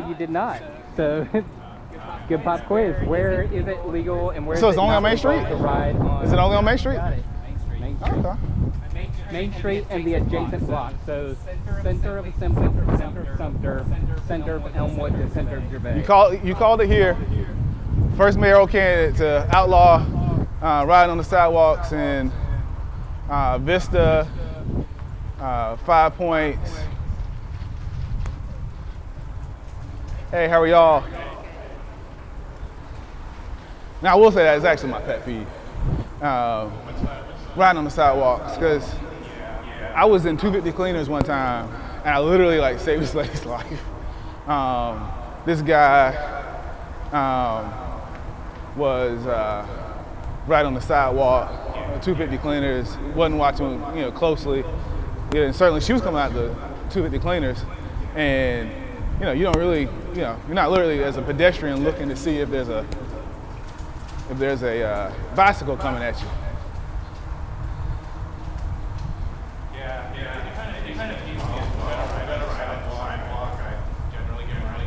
You did not. So, good pop quiz. Where is it legal and where is So it's it only not on Main legal Street? to ride on? Is it only on Main Street? Got it. Main Street. Okay. Main Street and the adjacent blocks. So, center of Assembly, center of Sumter, center of Elmwood, and center of Gervais. You called it here. First mayoral candidate to outlaw riding on the sidewalks in Vista, 5 Points. Hey, how are y'all? Now I will say that is actually my pet peeve. Riding on the sidewalks, because I was in 250 Cleaners one time and I literally saved this lady's life. This guy was right on the sidewalk, 250 Cleaners, wasn't watching closely. Yeah, and certainly she was coming out the 250 Cleaners, and you don't really, you're not literally as a pedestrian looking to see if there's a bicycle coming at you. Yeah, it kind of feeds me as well. I better ride on the sidewalk. I generally get around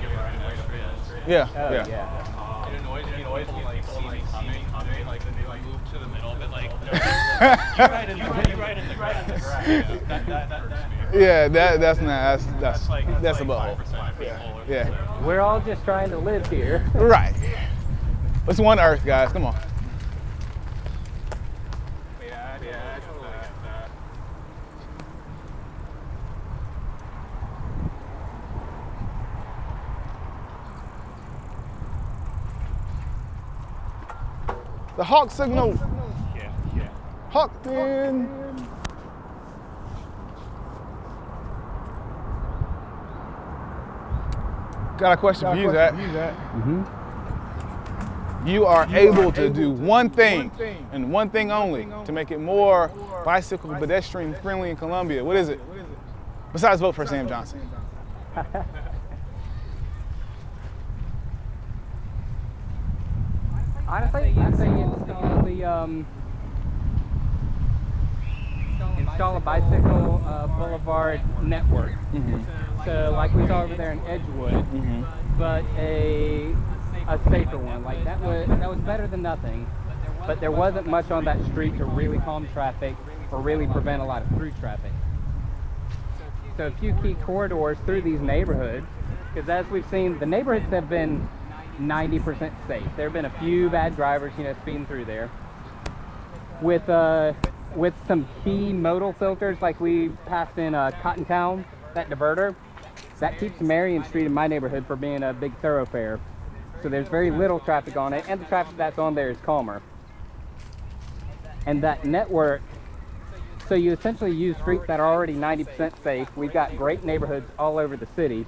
Yeah, Oh, yeah. yeah. It annoys me when people see me coming, like then they move to the middle of it, like no, you ride in the grass. That hurts me. Yeah, that's not that's Like that's a like butthole. 5% people. Yeah, Or yeah. We're all just trying to live here. Right. It's one Earth, guys. Come on. Yeah, I totally get that. The Hawk signal. Yeah. Hawk in. Got a question for you, Zach. You are able to do one thing and one thing only to make it more bicycle pedestrian friendly in Columbia. What is it? Besides vote for Sam Johnson. Honestly, I say install a bicycle boulevard network. So like we saw over there in Edgewood, but a safer one. Like that was better than nothing. But there wasn't much on that street to really calm traffic or really prevent a lot of through traffic. So a few key corridors through these neighborhoods, because as we've seen, the neighborhoods have been 90% safe. There have been a few bad drivers, speeding through there. With some key modal filters, like we passed in Cottontown, that diverter, that keeps Marion Street in my neighborhood from being a big thoroughfare. So there's very little traffic on it, and the traffic that's on there is calmer. And that network, so you essentially use streets that are already 90% safe. We've got great neighborhoods all over the city.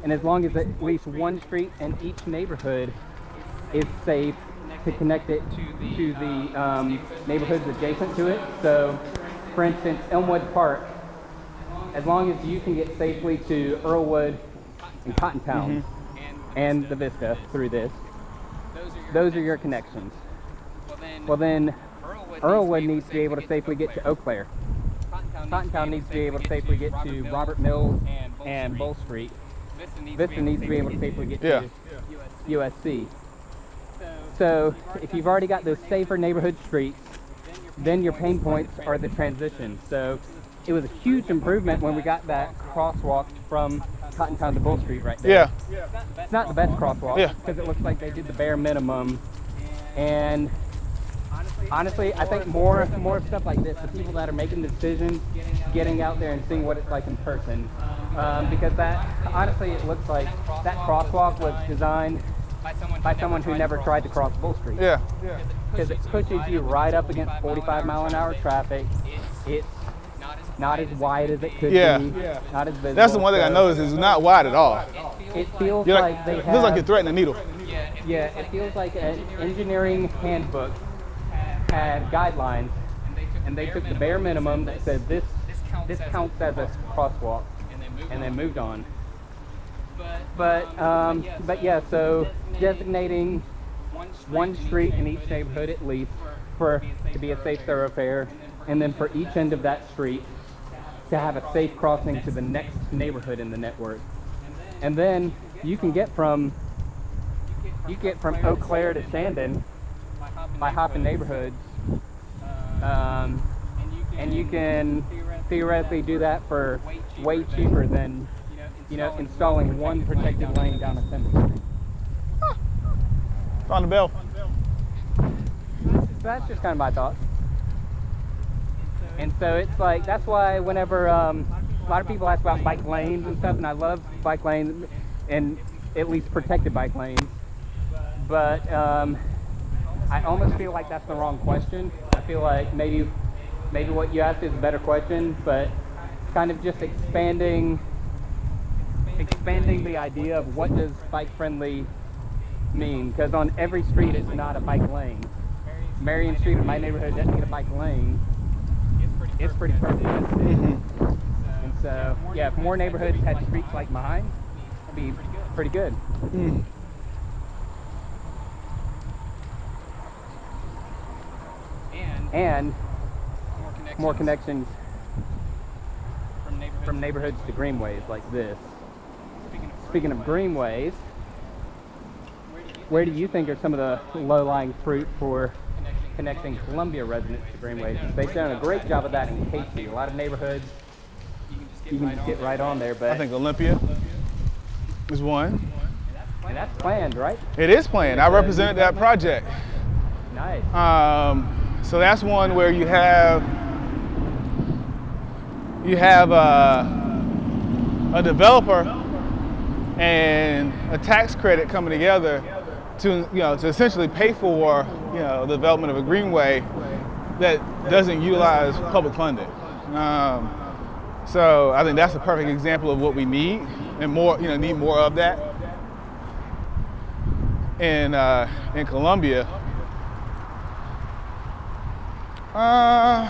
And as long as at least one street in each neighborhood is safe to connect it to the neighborhoods adjacent to it. So, for instance, Elmwood Park, as long as you can get safely to Earlwood and Cottontown and the Vista through this, those are your connections. Well then, Earlwood needs to be able to safely get to Eau Claire. Cottontown needs to be able to safely get to Robert Mills and Bull Street. Vista needs to be able to safely get to USC. So if you've already got those safer neighborhood streets, then your pain points are the transition. So it was a huge improvement when we got that crosswalk from Cottontown to Bull Street right there. Yeah. It's not the best crosswalk because it looks like they did the bare minimum. And honestly, I think more stuff like this, the people that are making the decisions, getting out there and seeing what it's like in person. Because that, honestly, it looks like that crosswalk was designed by someone who never tried to cross Bull Street. Yeah. Because it pushes you right up against 45-mile-an-hour traffic. It's not as wide as it could be. Not as visible. That's the one thing I noticed is not wide at all. It feels like they have... It feels like you're threatening a needle. Yeah, it feels like an engineering handbook had guidelines, and they took the bare minimum that said this counts as a crosswalk, and then moved on. But yeah, so designating one street in each neighborhood at least to be a safe thoroughfare, and then for each end of that street to have a safe crossing to the next neighborhood in the network. And then you can get from Eau Claire to Shandon by hopping neighborhoods, and you can theoretically do that for way cheaper than installing one protected lane down Assembly Street. Found the bell. So that's just kind of my thoughts. And so it's like, that's why whenever a lot of people ask about bike lanes and stuff, and I love bike lanes and at least protected bike lanes, but I almost feel like that's the wrong question. I feel like maybe what you asked is a better question, but kind of just expanding the idea of what does bike friendly mean, because on every street it's not a bike lane. Marion Street in my neighborhood doesn't get a bike lane. It's pretty perfect. And so yeah, if more neighborhoods had streets like mine, that'd be pretty good. And more connections from neighborhoods to greenways like this. Speaking of greenways, where do you think are some of the low-lying fruit for connecting Columbia residents to greenways? They've done a great job of that in Casey. A lot of neighborhoods, you can just get right on there. But I think Olympia is one. and that's planned, right? It is planned. I represented that project. Nice. So that's one where you have a developer and a tax credit coming together to essentially pay for the development of a greenway that doesn't utilize public funding. So I think that's a perfect example of what we need, and need more of that in Columbia. I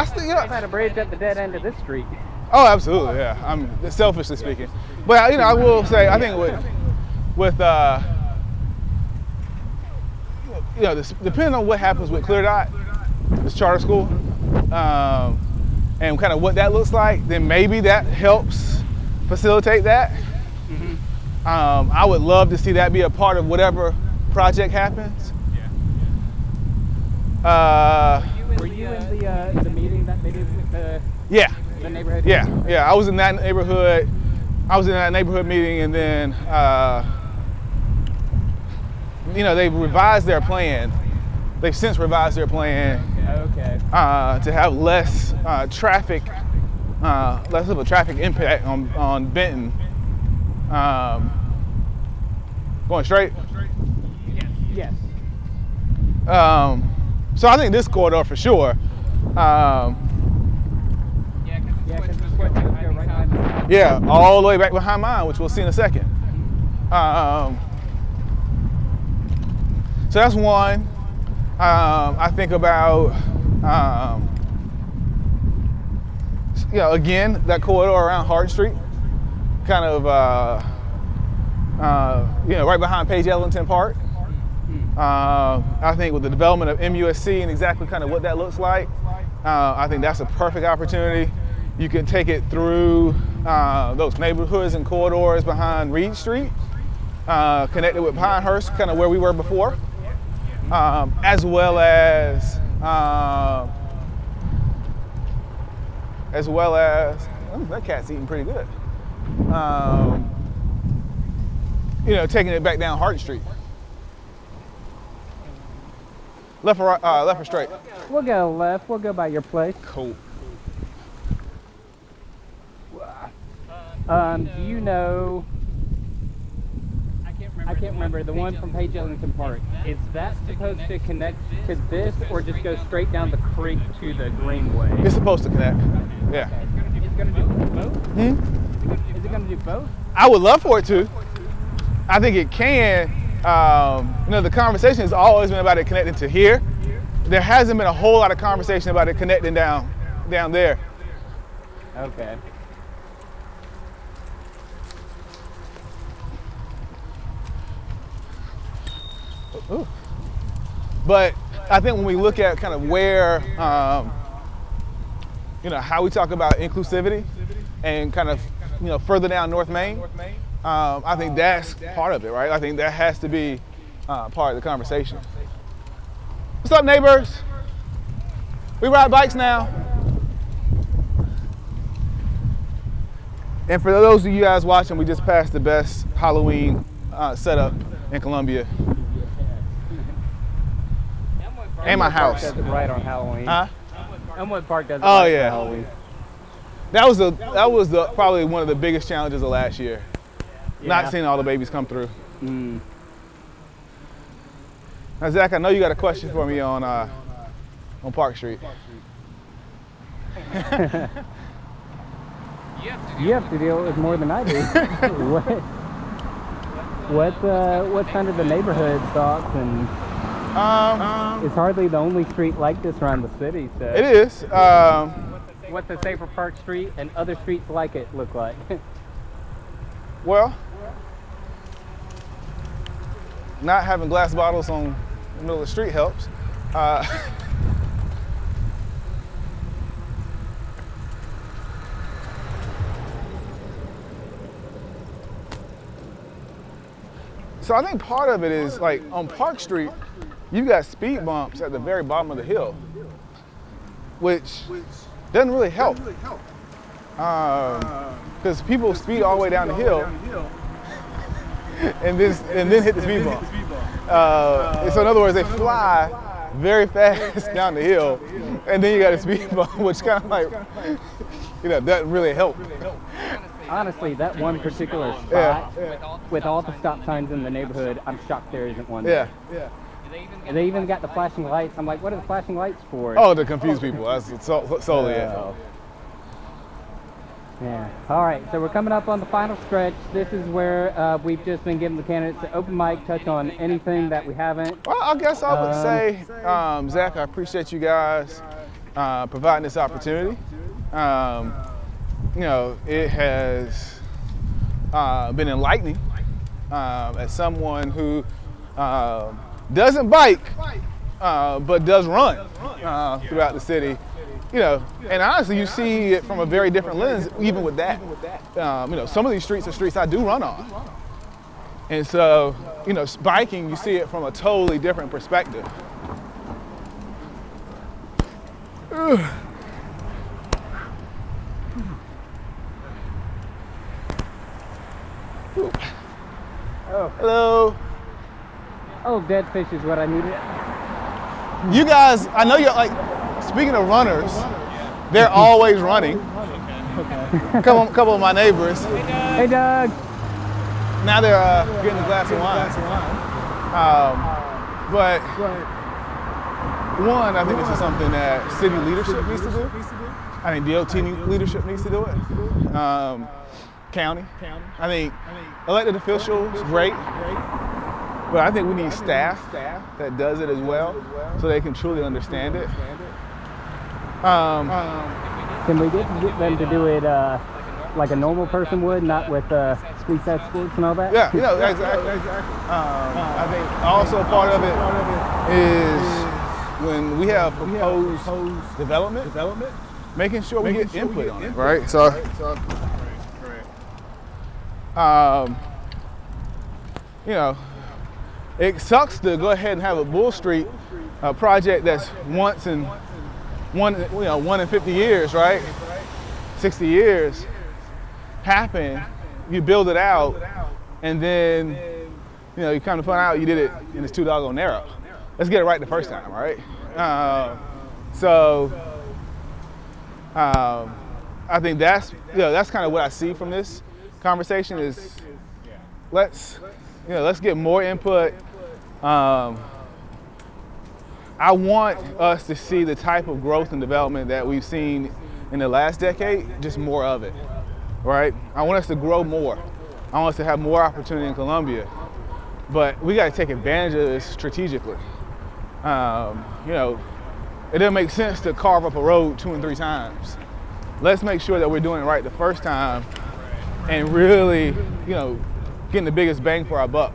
still, I've had a bridge at the dead end of this street. Oh, absolutely, yeah. I'm selfishly speaking, but I will say I think with depending on what happens with Clear Dot, this charter school, and kind of what that looks like, then maybe that helps facilitate that. Mm-hmm. I would love to see that be a part of whatever project happens. Were you in the meeting that they did with the neighborhood? Yeah. I was in that neighborhood. Meeting, and then they've revised their plan. They've since revised their plan. Okay. To have less traffic, less of a traffic impact on Benton. Going straight. Yes. So I think this corridor for sure. Yeah, all the way back behind mine, which we'll see in a second. So that's one. I think about, again, that corridor around Hart Street, kind of, right behind Page Ellington Park. I think with the development of MUSC and exactly kind of what that looks like, I think that's a perfect opportunity. You can take it through those neighborhoods and corridors behind Reed Street, connected with Pinehurst, kind of where we were before, as well as that cat's eating pretty good. Taking it back down Hart Street. Left or right, left or straight? We'll go left. We'll go by your place. Cool. Do you know? I can't remember the one from Page Ellington Park. Is that supposed to connect to this, or just go straight down the creek to the greenway? It's supposed to connect. Yeah. Okay. It's gonna do both. Is it gonna do both? I would love for it to. I think it can. The conversation has always been about it connecting to here. There hasn't been a whole lot of conversation about it connecting down there. Okay. Ooh. But I think when we look at kind of where, how we talk about inclusivity and kind of, further down North Main, I think that's part of it, right? I think that has to be part of the conversation. What's up, neighbors? We ride bikes now. And for those of you guys watching, we just passed the best Halloween setup in Columbia. And my house. Does it right on Halloween. Huh? Elmwood Park does it Oh right yeah. on Halloween. That was probably one of the biggest challenges of last year. Yeah. Not seeing all the babies come through. Mm. Now, Zach, I know you got a question for me on Park Street. You have to deal with more than I do. What's under the neighborhood thoughts? And it's hardly the only street like this around the city. So it is. What's the Safer Park Street and other streets like it look like? Well, not having glass bottles on the middle of the street helps. So I think part of it is like on Park Street, you've got speed bumps at the very bottom of the hill, which doesn't really help. Because people speed all the way down the hill and then hit the speed bump. So in other words, they fly very fast down the hill, and then you got a speed bump, which kind of like, doesn't really help. Honestly, that one particular spot, with all the stop signs in the neighborhood, I'm shocked there isn't one there. And they even got the flashing lights. I'm like, what are the flashing lights for? Oh, to confuse people. That's solely it. Yeah. All right, so we're coming up on the final stretch. This is where we've just been giving the candidates an open mic, touch on anything that we haven't. Well, I guess I would say, Zach, I appreciate you guys providing this opportunity. It has been enlightening as someone who doesn't bike, but does run throughout the city. And honestly, you see it from a very different lens, even with that. Some of these streets are streets I do run on. And so, biking, you see it from a totally different perspective. Oh. Hello. Oh, dead fish is what I needed. You guys, I know you're like, speaking of runners, they're always running. A couple of my neighbors. Hey, Doug. Now they're getting a glass of wine. But one, I think this is something that city leadership needs to do. I think DOT leadership needs to do it. County. I think elected officials, great. But I think we need staff that does it as well, so they can truly understand it. Can we get them to do it like a normal person would, not with police escorts and all that? Yeah, exactly. I think also part of it is when we have proposed development, making sure we get input on it, right? So, it sucks to go ahead and have a Bull Street project that's one in 50 years, right? 60 years happen, you build it out, and then you come to find out you did it and it's too doggone narrow. Let's get it right the first time, right? I think that's kind of what I see from this conversation is let's get more input. I want us to see the type of growth and development that we've seen in the last decade, just more of it, right? I want us to grow more. I want us to have more opportunity in Columbia, but we got to take advantage of this strategically. It doesn't make sense to carve up a road 2 and 3 times. Let's make sure that we're doing it right the first time and really, getting the biggest bang for our buck.